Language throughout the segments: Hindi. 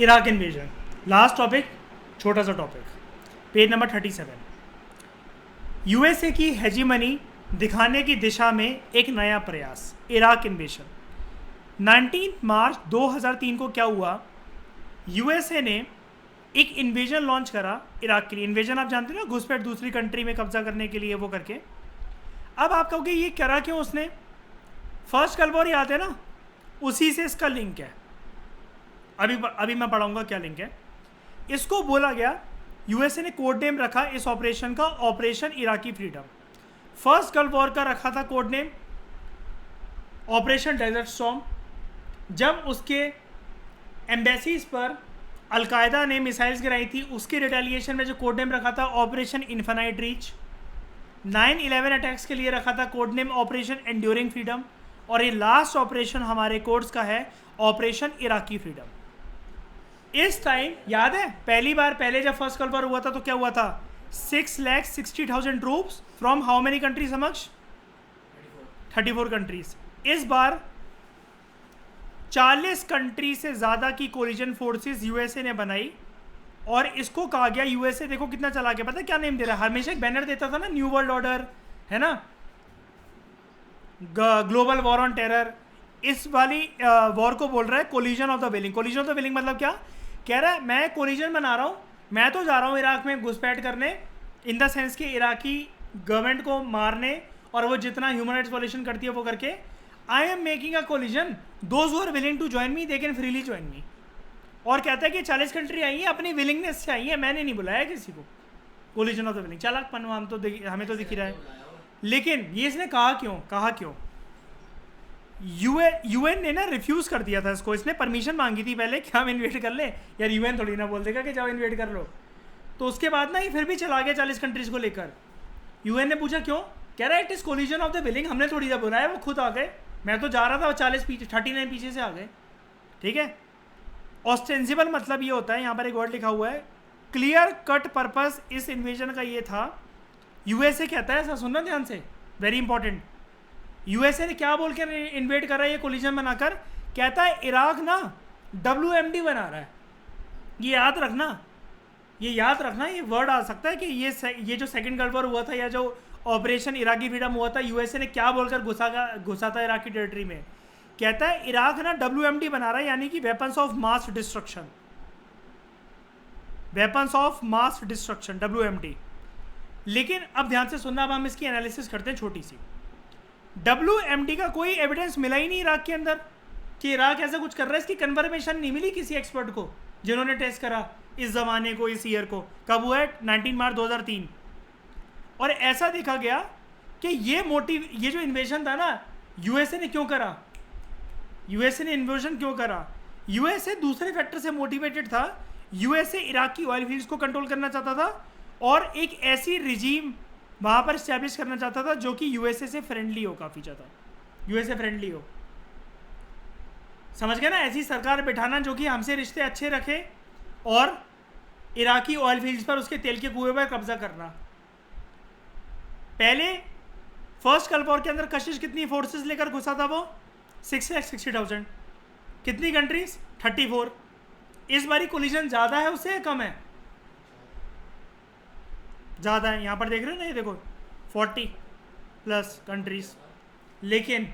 इराक इन्वेजन, लास्ट टॉपिक, छोटा सा टॉपिक, पेज नंबर 37। यूएसए की हेजीमनी दिखाने की दिशा में एक नया प्रयास, इराक इन्वेजन। 19 मार्च 2003 को क्या हुआ, यूएसए ने एक इन्वेजन लॉन्च करा इराक के लिए। इन्वेजन आप जानते हो ना, घुसपैठ, दूसरी कंट्री में कब्जा करने के लिए वो करके। अब आप कहोगे ये करा क्यों उसने? फर्स्ट गल्फ वॉर याद है ना, उसी से इसका लिंक है। अभी मैं पढ़ाऊंगा क्या लिंक है। इसको बोला गया, यूएसए ने कोड नेम रखा इस ऑपरेशन का, operation Iraqi freedom. First gulf war का रखा था code name operation desert storm. जब उसके एम्बेसीज पर अलकायदा ने मिसाइल्स गिराई थी, उसके रिटेलिएशन में जो कोड नेम रखा था ऑपरेशन इन्फिनाइट रीच। 9/11 अटैक्स के लिए रखा था code name operation enduring freedom. और ये लास्ट ऑपरेशन हमारे कोर्स का है ऑपरेशन इराकी फ्रीडम। इस टाइम याद है पहले जब फर्स्ट गल्फ वॉर हुआ था तो क्या हुआ था? 6,60,000 troops from how many country समक्ष? 34 कंट्रीज। इस बार 40 कंट्री से ज़्यादा की कोलिजन फोर्सेस यूएसए ने बनाई। और इसको कहा गया, यूएसए देखो कितना चला गया, पता है क्या नेम दे रहा है? हमेशा एक बैनर देता था ना, न्यू वर्ल्ड ऑर्डर, है ना, ग्लोबल वॉर ऑन टेरर। इस वाली वॉर को बोल रहा है collision of the willing. Collision of the willing मतलब क्या? कह रहा है मैं कोलिजन बना रहा हूँ, मैं तो जा रहा हूँ इराक में घुसपैठ करने, इन द सेंस कि इराकी गवर्नमेंट को मारने और वो जितना ह्यूमन राइट्स वायलेशन करती है वो करके। I am making a coalition, those who are willing to join me they can freely join me. और कहता है कि 40 कंट्री आई है, अपनी विलिंगनेस से आई है, मैंने नहीं बुलाया किसी को। कोलिजन ऑफ द विलिंग, चालाकपन हम तो हमें तो दिख ही रहा है। लेकिन ये इसने कहा क्यों? यूएन ने ना रिफ्यूज़ कर दिया था इसको। इसने परमिशन मांगी थी पहले कि हम इन्वेट कर ले। यार यूएन थोड़ी ना बोल देगा कि जाओ इन्वेट कर लो। तो उसके बाद ना ये फिर भी चला गया 40 कंट्रीज़ को लेकर। यूएन ने पूछा क्यों? कह रहा है it is collision of the willing, हमने थोड़ी सा बुलाया, वो खुद आ गए। मैं तो जा रहा था, वो 39 पीछे से आ गए। ठीक है। ऑस्टेंसिबल मतलब ये होता है, यहाँ पर एक वर्ड लिखा हुआ है, क्लियर कट पर्पस इस इन्वेजन का ये था। यूएसए कहता है, ऐसा सुनना ध्यान से, वेरी इंपॉर्टेंट। यूएसए ने क्या बोल कर इन्वेट कर रहा है ये कोलिजन बनाकर? कहता है इराक ना WMD बना रहा है। ये याद रखना, ये वर्ड आ सकता है कि ये जो सेकंड गल्फ वॉर हुआ था या जो ऑपरेशन इराकी फ्रीडम हुआ था, यूएसए ने क्या बोलकर घुसा था इराकी टेरिटरी में? कहता है इराक ना WMD बना रहा है, यानी कि weapons of mass destruction, WMD। लेकिन अब ध्यान से सुनना, अब हम इसकी एनालिसिस करते हैं छोटी सी। WMD का कोई एविडेंस मिला ही नहीं इराक के अंदर कि इराक ऐसा कुछ कर रहा है। इसकी कन्फर्मेशन नहीं मिली किसी एक्सपर्ट को जिन्होंने टेस्ट करा इस जमाने को, इस ईयर को। कब हुआ है? 19 मार्च 2003। और ऐसा देखा गया कि ये जो इन्वेजन था ना, यूएसए ने क्यों करा? यूएसए दूसरे फैक्टर से मोटिवेटेड था। यूएसए इराक की ऑयल फील्ड्स को कंट्रोल करना चाहता था और एक ऐसी रिजीम वहाँ पर इस्टेब्लिश करना चाहता था जो कि यूएसए से फ्रेंडली हो, काफ़ी ज़्यादा यूएसए फ्रेंडली हो। समझ गए ना? ऐसी सरकार बिठाना जो कि हमसे रिश्ते अच्छे रखे और इराकी ऑयल फील्ड्स पर, उसके तेल के कुएं पर कब्जा करना। पहले फर्स्ट गल्फ वॉर के अंदर कशिश कितनी फोर्सेस लेकर घुसा था वो? 6,60,000। कितनी कंट्रीज? 34। इस बारी कोलिजन ज़्यादा है उससे कम है? ज़्यादा है। यहाँ पर देख रहे हो ना, ये देखो 40+ कंट्रीज। लेकिन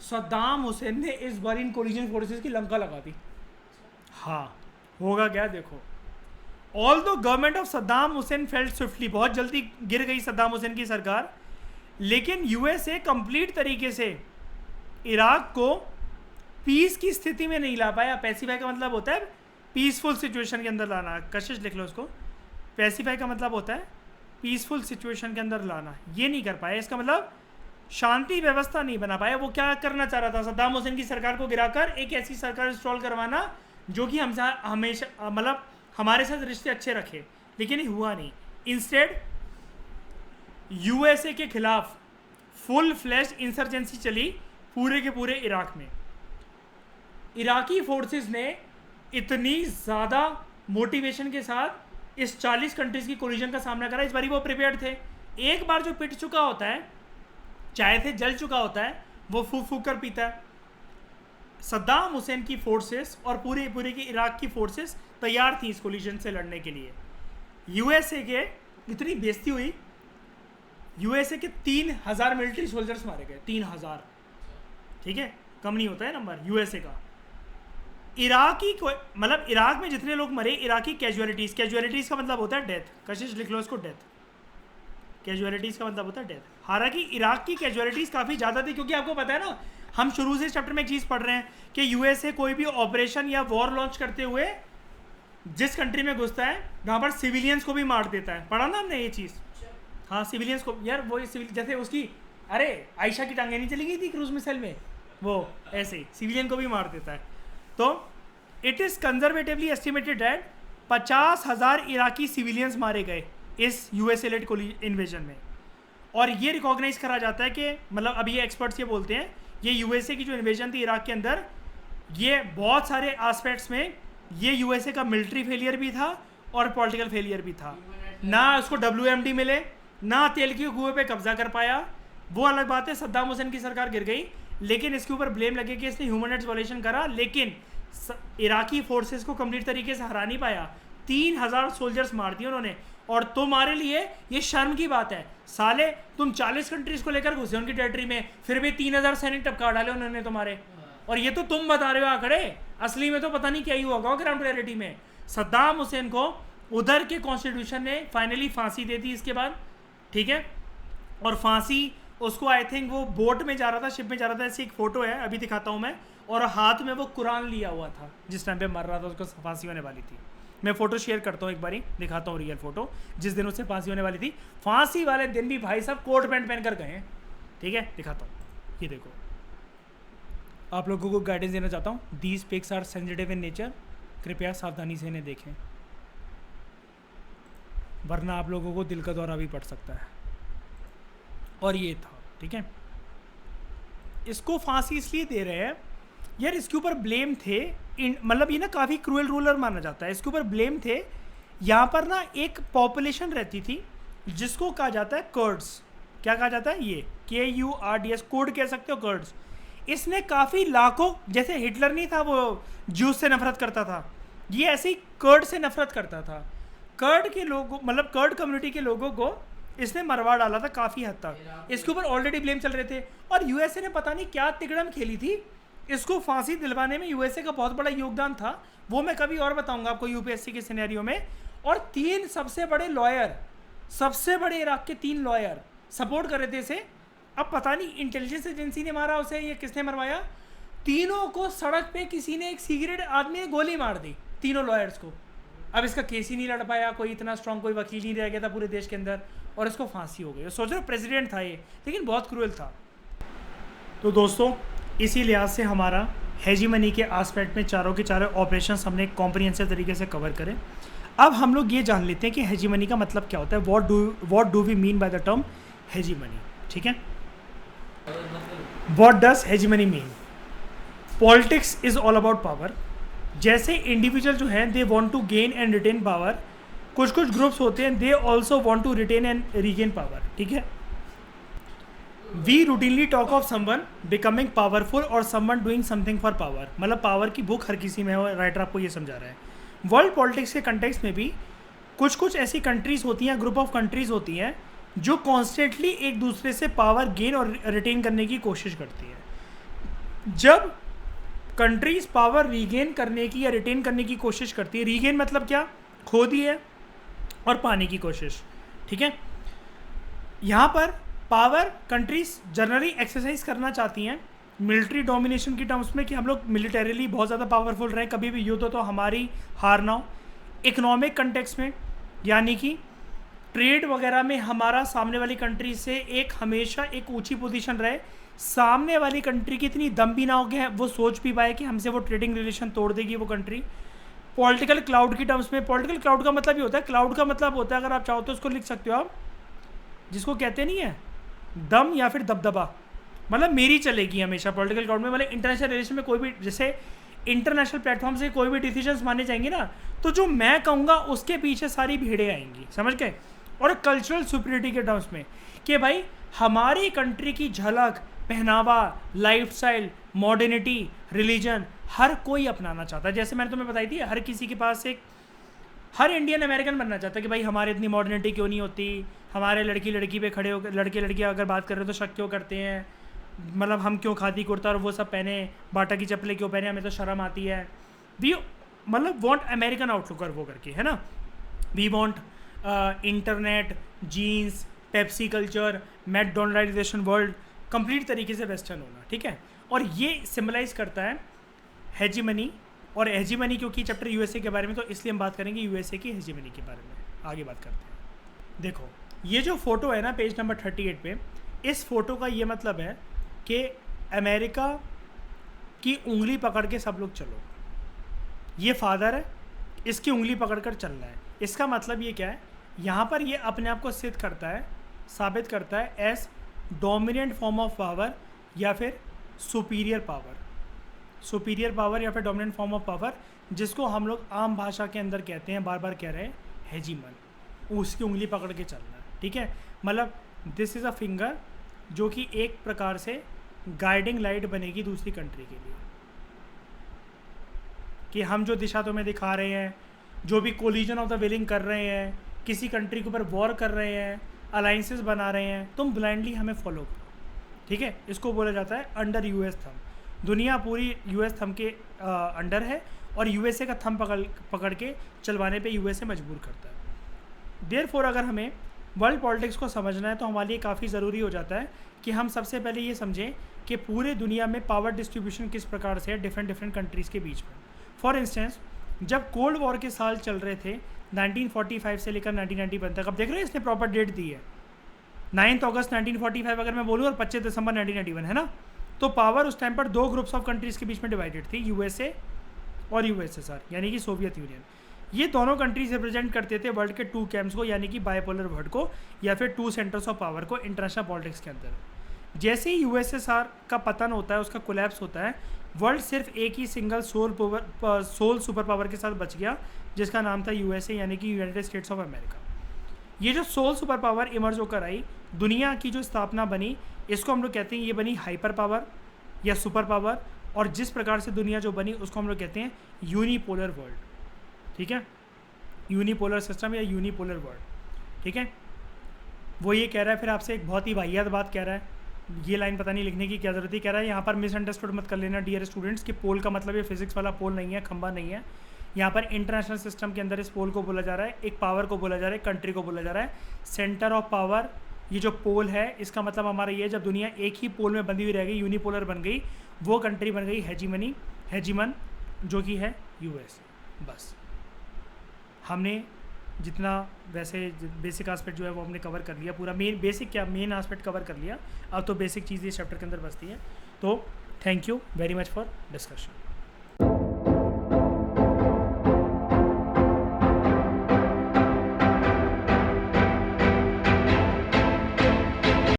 सद्दाम हुसैन ने इस बार इन कोलिजन फोर्सेस की लंका लगा दी। हाँ, होगा क्या देखो। ऑल दो government of Saddam Hussain felt swiftly, बहुत जल्दी गिर गई सद्दाम हुसैन की सरकार। लेकिन यूएसए कंप्लीट तरीके से इराक को पीस की स्थिति में नहीं ला पाया। पैसिफाई का मतलब होता है पीसफुल सिचुएशन के अंदर लाना। कशिश लिख लो उसको। पैसिफाई का मतलब होता है पीसफुल सिचुएशन के अंदर लाना। ये नहीं कर पाया, इसका मतलब शांति व्यवस्था नहीं बना पाया। वो क्या करना चाह रहा था? सद्दाम हुसैन की सरकार को गिराकर एक ऐसी सरकार इंस्टॉल करवाना जो कि हमेशा मतलब हमारे साथ रिश्ते अच्छे रखे। लेकिन ये हुआ नहीं। इंस्टेड यूएसए के खिलाफ फुल फ्लैश इंसर्जेंसी चली पूरे के पूरे इराक में। इराकी फोर्सेस ने इतनी ज़्यादा मोटिवेशन के साथ इस 40 कंट्रीज़ की कोलिजन का सामना करा। इस बारी वो प्रिपेयर्ड थे। एक बार जो पिट चुका होता है, चाय से जल चुका होता है, वो फूक फूक कर पीता है। सद्दाम हुसैन की फोर्सेस और पूरे की इराक की फोर्सेस तैयार थी इस कोलिजन से लड़ने के लिए। यूएसए के इतनी बेइज्जती हुई, यूएसए के 3000 मिलिट्री सोल्जर्स मारे गए, 3000, ठीक है, कम नहीं होता है नंबर यूएसए का। इराकी मतलब इराक में जितने लोग मरे, इराकी कैजुअलिटीज़ का मतलब होता है डेथ, कशिश लिख लो इसको, डेथ, कैजुअलिटीज़ का मतलब होता है डेथ। हालांकि इराक की कैजुअलिटीज़ काफ़ी ज़्यादा थी, क्योंकि आपको पता है ना, हम शुरू से चैप्टर में एक चीज़ पढ़ रहे हैं कि यूएसए कोई भी ऑपरेशन या वॉर लॉन्च करते हुए जिस कंट्री में घुसता है वहाँ पर सिविलियंस को भी मार देता है। पढ़ा ना हमने ये चीज़? हाँ, सिविलियंस को, यार वो सिविल जैसे उसकी, अरे आयशा की टांगें नहीं चली गई थी क्रूज मिसाइल में, वो ऐसे ही सिविलियन को भी मार देता है। तो it is conservatively estimated that 50,000 Iraqi civilians मारे गए इस यूएसए लेड इन्वेजन में। और ये रिकॉग्नाइज करा जाता है कि मतलब अभी ये एक्सपर्ट्स ये बोलते हैं, ये यूएसए की जो इन्वेजन थी इराक के अंदर, ये बहुत सारे एस्पेक्ट्स में ये यूएसए का मिलिट्री फेलियर भी था और पॉलिटिकल फेलियर भी था। ना उसको WMD मिले, ना तेल के कुएं पे कब्जा कर पाया, वो अलग बात है, सद्दाम हुसैन की सरकार गिर गई, लेकिन इसके ऊपर ब्लेम लगे कि इसने ह्यूमन राइट्स वायलेशन करा, लेकिन इराकी फोर्सेस को कंप्लीट तरीके से हरा नहीं पाया। 3000 सोल्जर्स मार दिए उन्होंने। और तुम्हारे लिए ये शर्म की बात है, साले तुम 40 कंट्रीज को लेकर घुसे उनकी टेरिटरी में, फिर भी 3000 सैनिक टपका डाले उन्होंने तुम्हारे। और ये तो तुम बता रहे हो आंकड़े, असली में तो पता नहीं क्या ही हुआ ग्राउंड रियलिटी में। सद्दाम हुसैन को उधर के कॉन्स्टिट्यूशन ने फाइनली फांसी दे दी इसके बाद, ठीक है। और फांसी उसको, आई थिंक वो बोट में जा रहा था, शिप में जा रहा था, ऐसी एक फोटो है, अभी दिखाता हूँ मैं, और हाथ में वो कुरान लिया हुआ था जिस टाइम पे मर रहा था, उसको फांसी होने वाली थी। मैं फोटो शेयर करता हूँ, एक बारी दिखाता हूँ रियल फोटो, जिस दिन उससे फांसी होने वाली थी। फांसी वाले दिन भी भाई साहब कोट पैंट पहन कर गए हैं, ठीक है, दिखाता हूँ, ये देखो। आप लोगों को गाइडेंस देना चाहता हूँ, these pics are sensitive in nature, कृपया सावधानी से इन्हें देखें, वरना आप लोगों को दिल का दौरा भी पड़ सकता है। और ये था, ठीक है। इसको फांसी इसलिए दे रहे हैं यार, इसके ऊपर ब्लेम थे, मतलब ये ना काफ़ी क्रूएल रूलर माना जाता है, इसके ऊपर ब्लेम थे। यहाँ पर ना एक पॉपुलेशन रहती थी जिसको कहा जाता है कर्ड्स। क्या कहा जाता है? ये KURDS, कोड कह सकते हो, कर्ड्स। इसने काफ़ी लाखों, जैसे हिटलर नहीं था वो ज्यूस से नफरत करता था, ये ऐसे ही कर्ड से नफरत करता था। कर्ड के लोगों, मतलब कर्ड कम्युनिटी के लोगों को इसने मरवा डाला था काफ़ी हद तक। इसके ऊपर ऑलरेडी ब्लेम चल रहे थे, और यूएसए ने पता नहीं क्या तिकड़म खेली थी, इसको फांसी दिलवाने में यूएसए का बहुत बड़ा योगदान था। वो मैं कभी और बताऊंगा आपको यूपीएससी के सिनेरियो में। और 3 सबसे बड़े लॉयर, सबसे बड़े इराक के 3 लॉयर सपोर्ट कर रहे थे इसे। अब पता नहीं इंटेलिजेंस एजेंसी ने मारा उसे, ये किसने मरवाया, तीनों को सड़क पे किसी ने, एक सीक्रेट आदमी ने गोली मार दी, तीनों लॉयर्स को। अब इसका केस ही नहीं लड़ पाया कोई, इतना स्ट्रांग कोई वकील नहीं रह गया था पूरे देश के अंदर, और इसको फांसी हो गई। सोच रहे प्रेसिडेंट था ये, लेकिन बहुत क्रूएल था। तो दोस्तों, इसी लिहाज से हमारा हेजीमनी के एस्पेक्ट में चारों के चारों ऑपरेशंस हमने कॉम्प्रिहेंसिव तरीके से कवर करें। अब हम लोग ये जान लेते हैं कि हेजीमनी का मतलब क्या होता है, what do we mean by the term hegemony, ठीक है। What does hegemony mean? Politics is all about power. जैसे इंडिविजुअल जो हैं they want to gain and retain power, कुछ कुछ ग्रुप्स होते हैं they also want to retain and regain power, ठीक है। We routinely talk of someone becoming powerful और someone doing something for power, मतलब पावर की भूख हर किसी में है, राइटर आपको ये समझा रहा है। वर्ल्ड पॉलिटिक्स के कंटेक्स्ट में भी कुछ कुछ ऐसी कंट्रीज होती हैं, ग्रुप ऑफ कंट्रीज होती हैं जो कॉन्स्टेंटली एक दूसरे से पावर गेन और रिटेन करने की कोशिश करती है। जब कंट्रीज पावर रीगेन करने की या रिटेन करने की कोशिश करती है, रीगेन मतलब क्या, खो दी है, और पाने की कोशिश, ठीक है। यहाँ पर पावर कंट्रीज जनरली एक्सरसाइज करना चाहती हैं मिलिट्री डोमिनेशन की टर्म्स में, कि हम लोग मिलिटरीली बहुत ज़्यादा पावरफुल रहें, कभी भी युद्ध हो तो हमारी हार ना हो। इकोनॉमिक कंटेक्स्ट में, यानी कि ट्रेड वगैरह में हमारा सामने वाली कंट्री से एक हमेशा एक ऊंची पोजीशन रहे, सामने वाली कंट्री की इतनी दम भी ना हो गया वो सोच भी पाए कि हमसे वो ट्रेडिंग रिलेशन तोड़ देगी वो कंट्री। पॉलिटिकल क्लाउड की टर्म्स में, पॉलिटिकल क्लाउड का मतलब ये होता है, क्लाउड का मतलब होता है, अगर आप चाहो तो उसको लिख सकते हो आप, जिसको कहते नहीं है दम या फिर दबदबा, मतलब मेरी चलेगी हमेशा पॉलिटिकल क्लाउड में। मतलब इंटरनेशनल रिलेशन में कोई भी, जैसे इंटरनेशनल प्लेटफॉर्म से कोई भी डिसीजंस माने जाएंगे ना, तो जो मैं कहूँगा उसके पीछे सारी भीड़ें आएंगी, समझ गए। और कल्चरल सुपीरियरिटी के टर्म्स में कि भाई हमारी कंट्री की झलक पहनावा, लाइफस्टाइल, मॉडर्निटी, रिलीजन, हर कोई अपनाना चाहता है। जैसे मैंने तुम्हें बताई थी, हर किसी के पास एक, हर इंडियन अमेरिकन बनना चाहता है कि भाई हमारे इतनी मॉडर्निटी क्यों नहीं होती, हमारे लड़की लड़की पे खड़े होकर, लड़के लड़कियाँ अगर बात कर रहे हो तो शक क्यों करते हैं, मतलब हम क्यों खादी कुर्ता और वो सब पहने, बाटा की चप्पलें क्यों पहने, हमें तो शर्म आती है। वी मतलब वॉन्ट अमेरिकन आउटलुक और वो करके, है ना। We want internet, jeans, Pepsi culture, McDonaldization world, complete तरीके से वेस्टर्न होना, ठीक है। और ये सिम्बलाइज करता है हेजीमनी, और हेजीमनी क्योंकि चैप्टर यूएसए के बारे में, तो इसलिए हम बात करेंगे यूएसए की हेजीमनी के बारे में, आगे बात करते हैं। देखो ये जो फोटो है ना पेज नंबर 38 पे, इस फोटो का ये मतलब है कि अमेरिका की उंगली पकड़ के सब लोग चलो। ये फादर है, इसकी उंगली पकड़ कर चल रहा है। इसका मतलब ये क्या है, यहाँ पर ये अपने आप को सिद्ध करता है, साबित करता है as dominant form of power या फिर सुपीरियर पावर, सुपीरियर पावर या फिर डोमिनेंट फॉर्म ऑफ पावर, जिसको हम लोग आम भाषा के अंदर कहते हैं, बार बार कह रहे हैं, हेजीमन। उसकी उंगली पकड़ के चलना, ठीक है। मतलब दिस इज़ अ फिंगर जो कि एक प्रकार से गाइडिंग लाइट बनेगी दूसरी कंट्री के लिए, कि हम जो दिशा तुम्हें दिखा रहे हैं, जो भी कोलिजन ऑफ द विलिंग कर रहे हैं, किसी कंट्री के ऊपर वॉर कर रहे हैं, अलाइंसेस बना रहे हैं, तुम ब्लाइंडली हमें फॉलो करो, ठीक है। इसको बोला जाता है अंडर यूएस थंब। दुनिया पूरी यूएस थंब के अंडर है, और यूएसए का थंब पकड़ के चलवाने पे यूएसए मजबूर करता है। देयरफॉर अगर हमें वर्ल्ड पॉलिटिक्स को समझना है तो हमारे लिए काफ़ी ज़रूरी हो जाता है कि हम सबसे पहले ये समझें कि पूरे दुनिया में पावर डिस्ट्रीब्यूशन किस प्रकार से है डिफरेंट कंट्रीज़ के बीच में। फॉर इंस्टेंस, जब कोल्ड वॉर के साल चल रहे थे 1945 से लेकर 1991 तक, अब देख रहे हैं इसने प्रॉपर डेट दी है 9 अगस्त 1945 अगर मैं बोलूँ, और 25 दिसंबर 1991, है ना। तो पावर उस टाइम पर दो ग्रुप्स ऑफ कंट्रीज़ के बीच में डिवाइडेड थी, यूएसए और यूएसएसआर, यानी कि सोवियत यूनियन। ये दोनों कंट्रीज रिप्रेजेंट करते थे वर्ल्ड के टू कैम्प्स को, यानी कि बाइपोलर वर्ल्ड को, या फिर टू सेंटर्स ऑफ पावर को इंटरनेशनल पॉलिटिक्स के अंदर। जैसे ही यूएसएसआर का पतन होता है, उसका कोलैप्स होता है, वर्ल्ड सिर्फ एक ही सिंगल सोल सुपर पावर के साथ बच गया, जिसका नाम था यूएसए, यानी कि यूनाइटेड स्टेट्स ऑफ अमेरिका। ये जो सोल सुपर पावर इमर्ज होकर आई, दुनिया की जो स्थापना बनी, इसको हम लोग कहते हैं ये बनी हाइपर पावर या सुपर पावर, और जिस प्रकार से दुनिया जो बनी उसको हम लोग कहते हैं यूनिपोलर वर्ल्ड, ठीक है। यूनिपोलर सिस्टम या यूनिपोलर वर्ल्ड, ठीक है। वो ये कह रहा है, फिर आपसे एक बहुत ही वाहियात बात कह रहा है, ये लाइन पता नहीं लिखने की क्या ज़रूरत है, कह रहा है यहाँ पर मिसअंडरस्टूड मत कर लेना डियर स्टूडेंट्स, कि पोल का मतलब ये फिजिक्स वाला पोल नहीं है, खंबा नहीं है। यहाँ पर इंटरनेशनल सिस्टम के अंदर इस पोल को बोला जा रहा है, एक पावर को बोला जा रहा है, कंट्री को बोला जा रहा है सेंटर ऑफ पावर। ये जो पोल है, इसका मतलब हमारा ये, जब दुनिया एक ही पोल में बंधी हुई रह गई, यूनिपोलर बन गई, वो कंट्री बन गई हेजीमन, जो कि है यूएस। बस हमने जितना वैसे बेसिक एस्पेक्ट जो है वो हमने कवर कर लिया, पूरा मेन एस्पेक्ट कवर कर लिया। अब तो बेसिक चीज़ ये चैप्टर के अंदर बचती है। तो thank you very much for discussion.